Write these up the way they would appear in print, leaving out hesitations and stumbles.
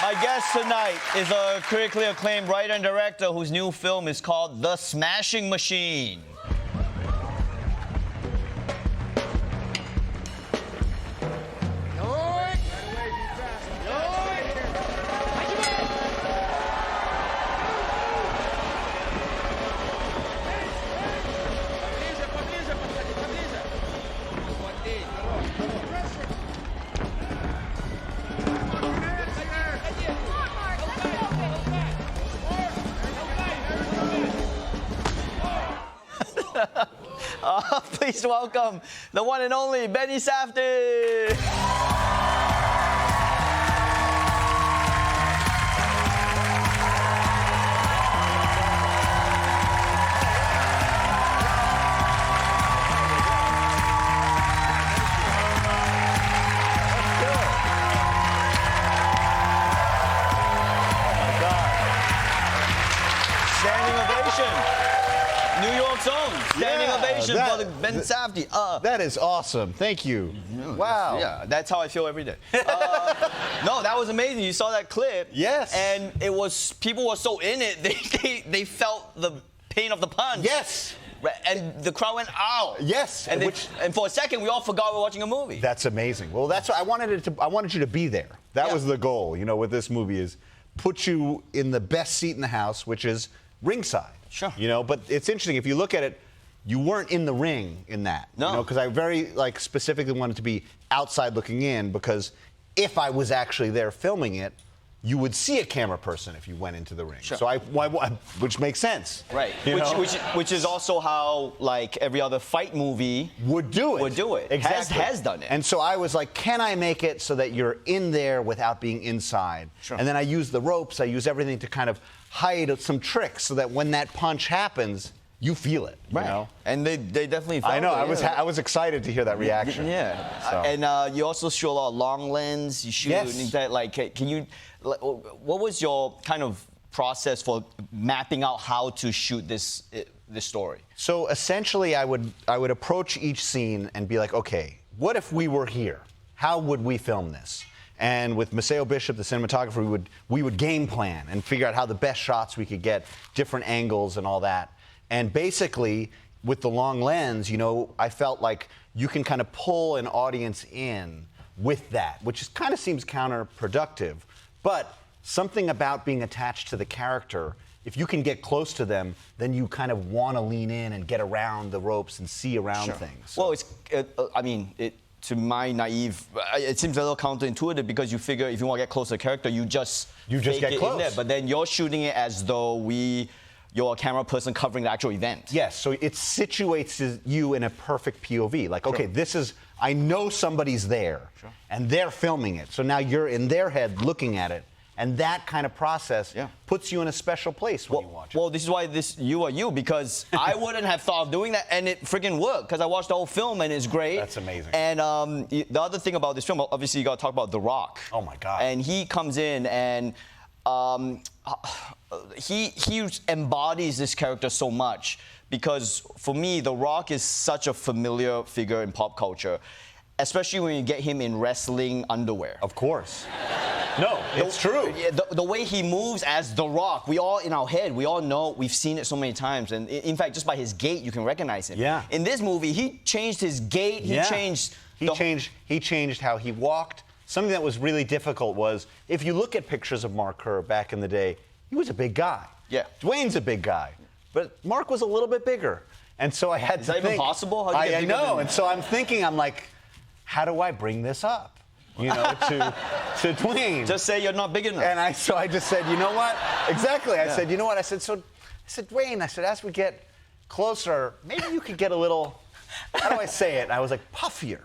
My guest tonight is a critically acclaimed writer and director whose new film is called The Smashing Machine. Please welcome the one and only Benny Safdie. Standing ovation. New York's own standing ovation for the Ben Safdie. That is awesome. Thank you. Wow. Yeah, that's how I feel every day. No, that was amazing. You saw that clip. Yes. And it was, people were so in it, they felt the pain of the punch. Yes. And the crowd went, ow. Yes. And, and for a second, we all forgot we were watching a movie. That's amazing. Well, that's what I wanted you to be there. That was the goal, you know, with this movie is put you in the best seat in the house, which is ringside. Sure. You know, but it's interesting. If you look at it, you weren't in the ring in that. No. You know, because I very, specifically wanted to be outside looking in, because if I was actually there filming it, you would see a camera person if you went into the ring. Sure. So which makes sense. Right. Which is also how, like, every other fight movie would do it. Exactly. Has done it. And so I was like, can I make it so that you're in there without being inside? Sure. And then I use the ropes, I use everything to kind of hide some tricks so that when that punch happens, you feel it. Right. You know? And they definitely felt I know. it. I was excited to hear that reaction. Yeah. So. And you also shoot a lot of long lens. You shoot that, like, can you, what was your kind of process for mapping out how to shoot this story? So essentially, I would approach each scene and be like, okay, what if we were here? How would we film this? And with Maceo Bishop, the cinematographer, we would game plan and figure out how the best shots we could get, different angles and all that. And basically, with the long lens, you know, I felt like you can kind of pull an audience in with that, which kind of seems counterproductive. But something about being attached to the character, if you can get close to them, then you kind of want to lean in and get around the ropes and see around things. So. Well, to my naive, it seems a little counterintuitive, because you figure if you want to get close to a character, you just get close. In there. But then you're shooting it as though you're a camera person covering the actual event. Yes, so it situates you in a perfect POV. Like, okay, I know somebody's there, and they're filming it. So now you're in their head looking at it. And that kind of process puts you in a special place when you watch it. Well, this is why you are you, because I wouldn't have thought of doing that, and it freaking worked, because I watched the whole film, and it's great. That's amazing. And the other thing about this film, obviously, you got to talk about The Rock. Oh, my God. And he comes in, and he embodies this character so much, because for me, The Rock is such a familiar figure in pop culture, especially when you get him in wrestling underwear. Of course. No, it's true. The way he moves as The Rock, we all in our head, we all know, we've seen it so many times, and in fact, just by his gait, you can recognize him. Yeah. In this movie, he changed his gait. He changed. He changed how he walked. Something that was really difficult was, if you look at pictures of Mark Kerr back in the day, he was a big guy. Yeah. Dwayne's a big guy, but Mark was a little bit bigger, and so I had to think. Is that even possible? I know, and so I'm thinking, I'm like, how do I bring this up? You know, to Dwayne. Just say you're not big enough. And so I just said, you know what? Exactly. I said, you know what? I said, Dwayne, I said, as we get closer, maybe you could get a little, how do I say it? And I was like, puffier.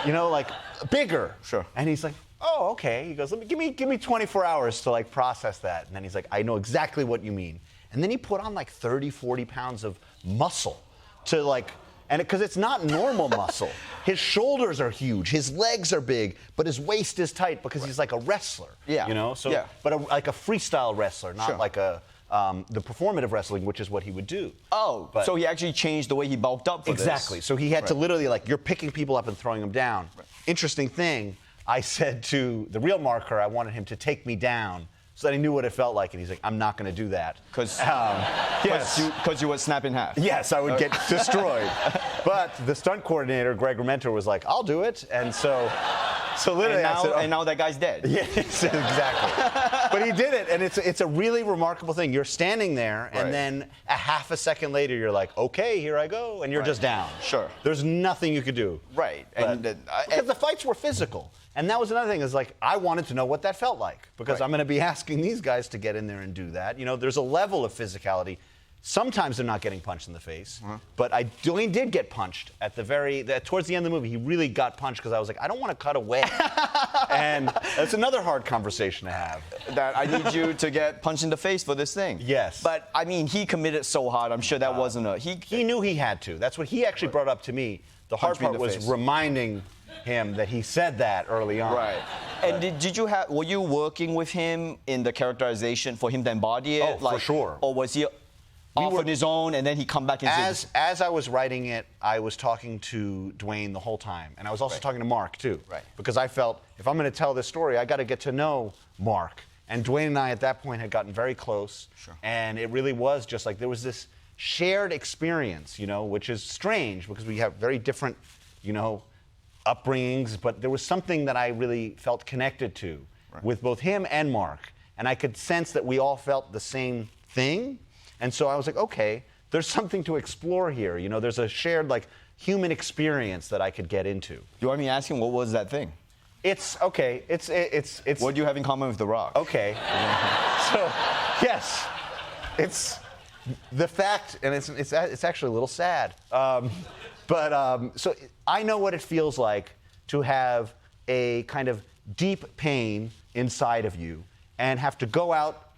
You know, like bigger. Sure. And he's like, oh, okay. He goes, give me 24 hours to like process that. And then he's like, I know exactly what you mean. And then he put on like 30, 40 pounds of muscle to like, and because it's not normal muscle. His shoulders are huge, his legs are big, but his waist is tight because he's like a wrestler. Yeah. You know? So, but like a freestyle wrestler, not like the performative wrestling, which is what he would do. Oh, so he actually changed the way he bulked up for this. So he had to literally, like, you're picking people up and throwing them down. Interesting thing, I said to the real Mark Kerr, I wanted him to take me down so that he knew what it felt like. And he's like, I'm not going to do that. Because yes. you would snap in half. Yes, I would get destroyed. But the stunt coordinator, Greg Rementer, was like, I'll do it. And so literally, and now, I said, and now that guy's dead. Yes, exactly. But he did it, and it's a really remarkable thing. You're standing there, and then a half a second later, you're like, okay, here I go, and you're just down. Sure. There's nothing you could do. Right. Because the fights were physical. And that was another thing, is like, I wanted to know what that felt like, because I'm going to be asking these guys to get in there and do that. You know, there's a level of physicality. Sometimes they're not getting punched in the face, but Dwayne did get punched at towards the end of the movie. He really got punched because I was like, I don't want to cut away. And that's another hard conversation to have. That I need you to get punched in the face for this thing. Yes. But I mean, he committed so hard. I'm sure that wasn't a he knew he had to. That's what he actually brought up to me. The hard part was reminding him that he said that early on. Right. And were you working with him in the characterization for him to embody it? Oh, for sure. Or was he off on his own and then he come back and as I was writing it, I was talking to Dwayne the whole time, and I was also talking to Mark too. Right. Because I felt if I'm going to tell this story, I got to get to know Mark. And Dwayne and I at that point had gotten very close. Sure. And it really was just like there was this shared experience, you know, which is strange because we have very different, you know, upbringings, but there was something that I really felt connected to with both him and Mark. And I could sense that we all felt the same thing. And so I was like, okay, there's something to explore here. You know, there's a shared, like, human experience that I could get into. You want me asking, what was that thing? It's What do you have in common with The Rock? Okay. So, yes, it's the fact, and it's actually a little sad. So I know what it feels like to have a kind of deep pain inside of you and have to go out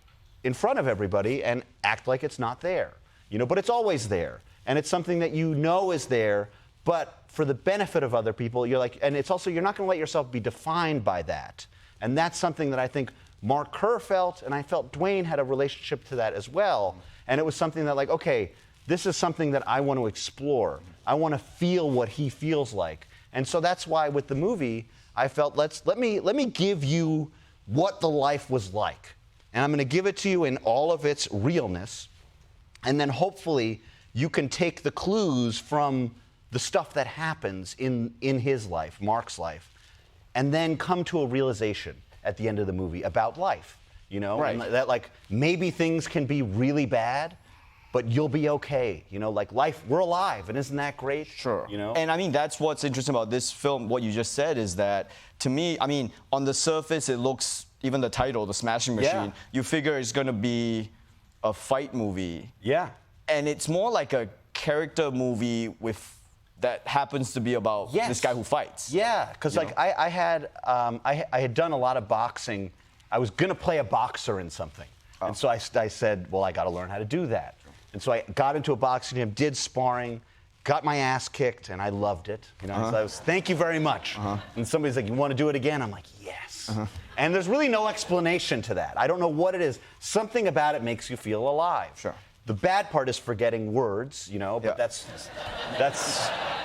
in front of everybody and act like it's not there, you know, but it's always there. And it's something that you know is there, but for the benefit of other people, you're like, and it's also, you're not going to let yourself be defined by that. And that's something that I think Mark Kerr felt, and I felt Dwayne had a relationship to that as well. And it was something that, like, okay, this is something that I want to explore. I want to feel what he feels like. And so that's why with the movie, I felt, let me give you what the life was like. And I'm going to give it to you in all of its realness. And then hopefully you can take the clues from the stuff that happens in his life, Mark's life, and then come to a realization at the end of the movie about life, you know? Right. And that, like, maybe things can be really bad, but you'll be okay. You know, like, life, we're alive, and isn't that great? Sure. You know? And I mean, that's what's interesting about this film, what you just said, is that, to me, I mean, on the surface, it looks, even the title, The Smashing Machine, you figure it's going to be a fight movie. Yeah. And it's more like a character movie that happens to be about this guy who fights. Yeah, because like I had done a lot of boxing. I was gonna play a boxer in something, and so I said, well, I got to learn how to do that. And so I got into a boxing gym, did sparring, got my ass kicked, and I loved it. You know, so I was, thank you very much. And somebody's like, you want to do it again? I'm like, yes. And there's really no explanation to that. I don't know what it is. Something about it makes you feel alive. Sure. The bad part is forgetting words, you know, but that's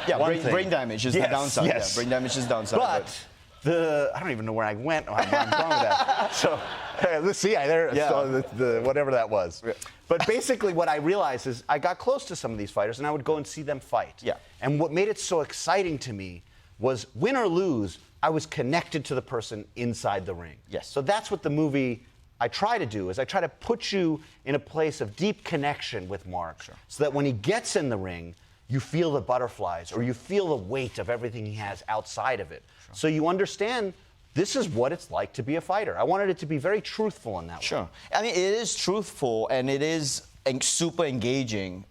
brain damage is the downside. Yes. Yeah, brain damage is the downside. But I don't even know where I went. I'm wrong with that. So let's see, whatever that was. Yeah. But basically, what I realized is I got close to some of these fighters, and I would go and see them fight. Yeah. And what made it so exciting to me was, win or lose, I was connected to the person inside the ring. Yes. So that's what the movie I try to do, is I try to put you in a place of deep connection with Mark, so that when he gets in the ring, you feel the butterflies, or you feel the weight of everything he has outside of it. So you understand this is what it's like to be a fighter. I wanted it to be very truthful in that way. Sure. I mean, it is truthful, and it is super engaging.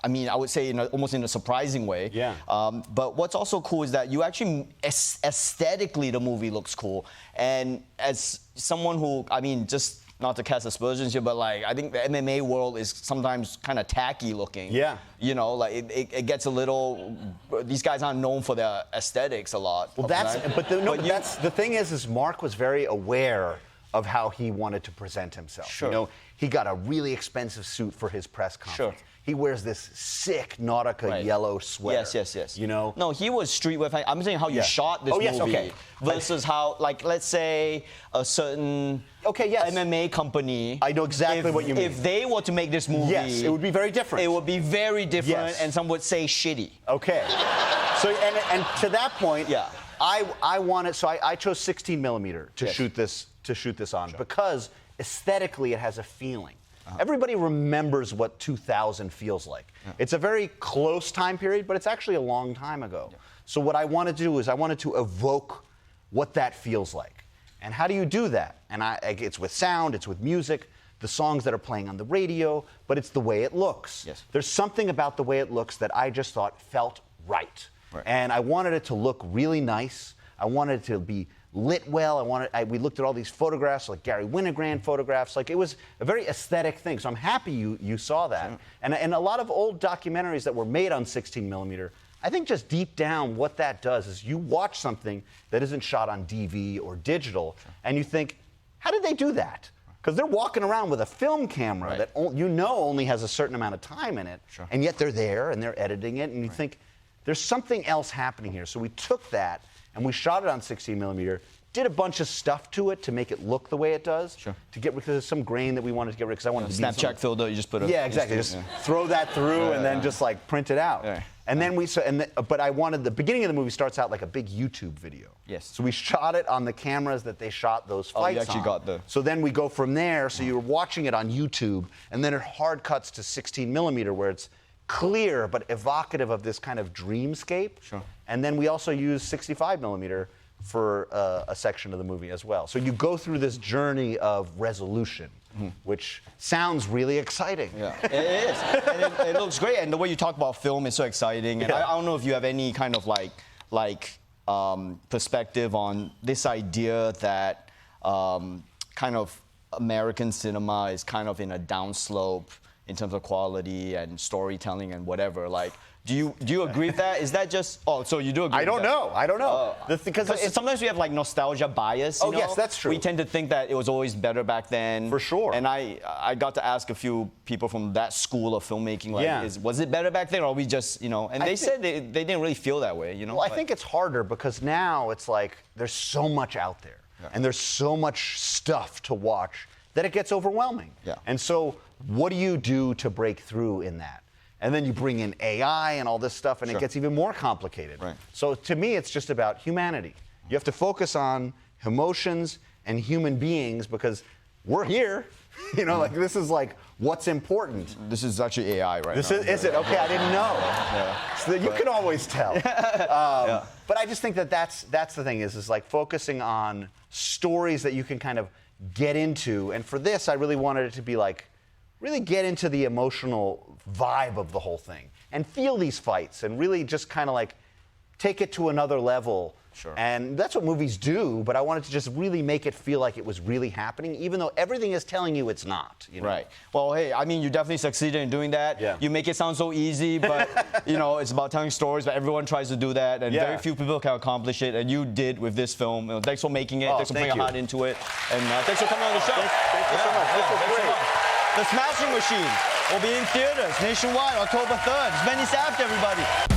I mean, I would say almost in a surprising way. Yeah. But what's also cool is that you actually, aesthetically, the movie looks cool. And as someone who, I mean, just not to cast aspersions here, but like, I think the MMA world is sometimes kind of tacky looking. Yeah. You know, like it gets a little, these guys aren't known for their aesthetics a lot. Well, the thing is Mark was very aware of how he wanted to present himself. Sure. You know, he got a really expensive suit for his press conference. Sure. He wears this sick Nautica yellow sweater. Yes. You know? No, he was streetwear. I'm saying how you shot this movie okay. versus how, like, let's say a certain MMA company. I know exactly what you mean. If they were to make this movie, yes, it would be very different. It would be very different, Yes. and some would say shitty. Okay. So and to that point, Yeah. I wanted, so I chose 16 millimeter to shoot this on because aesthetically it has a feeling. Everybody remembers what 2000 feels like. It's a very close time period, but it's actually a long time ago. So what I wanted to do is I wanted to evoke what that feels like. And how do you do that? And it's with sound, it's with music, the songs that are playing on the radio, but it's the way it looks. Yes. There's something about the way it looks that I just thought felt right. And I wanted it to look really nice. I wanted it to be lit well. We looked at all these photographs, like Gary Winogrand photographs. Like, it was a very aesthetic thing. So I'm happy you saw that. Sure. And a lot of old documentaries that were made on 16 millimeter, I think just deep down what that does is you watch something that isn't shot on DV or digital, and you think, how did they do that? Because they're walking around with a film camera that only has a certain amount of time in it, and yet they're there and they're editing it, and you think, there's something else happening here. So we took that and we shot it on 16 millimeter, did a bunch of stuff to it to make it look the way it does. To get rid, because there's some grain that we wanted to get rid of, because I wanted to Snapchat filter, you just put a... Yeah, exactly. Just throw that through and then just like print it out. And then but I wanted, the beginning of the movie starts out like a big YouTube video. Yes. So we shot it on the cameras that they shot those fights on. you actually got the... So then we go from there, so you're watching it on YouTube, and then it hard cuts to 16 millimeter where it's clear but evocative of this kind of dreamscape. And then we also use 65 millimeter for a section of the movie as well. So you go through this journey of resolution, which sounds really exciting. Yeah, it is. And it looks great. And the way you talk about film is so exciting. And I don't know if you have any kind of perspective on this idea that kind of American cinema is kind of in a downslope in terms of quality and storytelling and whatever. Like, do you agree with that? Is that just... Oh, so you do agree with that? I don't know. Because sometimes we have like nostalgia bias, you know? Yes, that's true. We tend to think that it was always better back then. For sure. And I got to ask a few people from that school of filmmaking, like, was it better back then, or we just, you know... And they said they didn't really feel that way, you know? Well, I think it's harder because now it's like there's so much out there. And there's so much stuff to watch that it gets overwhelming. And so what do you do to break through in that? And then you bring in AI and all this stuff, and it gets even more complicated. So to me, it's just about humanity. You have to focus on emotions and human beings because we're here. You know, like, this is like what's important. This is actually AI, right? Is it? Okay, I didn't know. So you can always tell. But I just think that's the thing is like focusing on stories that you can kind of get into. And for this, I really wanted it to be like, really get into the emotional vibe of the whole thing and feel these fights and really just kind of like take it to another level. And that's what movies do, but I wanted to just really make it feel like it was really happening, even though everything is telling you it's not. You know? Well, hey, I mean, you definitely succeeded in doing that. You make it sound so easy, but, you know, it's about telling stories, but everyone tries to do that, and very few people can accomplish it, and you did with this film. You know, thanks for making it. Thanks for putting your heart into it. And thanks for coming on the show. Thank you so much. This was great. The Smashing Machine will be in theaters nationwide October 3rd. It's Benny Safdie, everybody.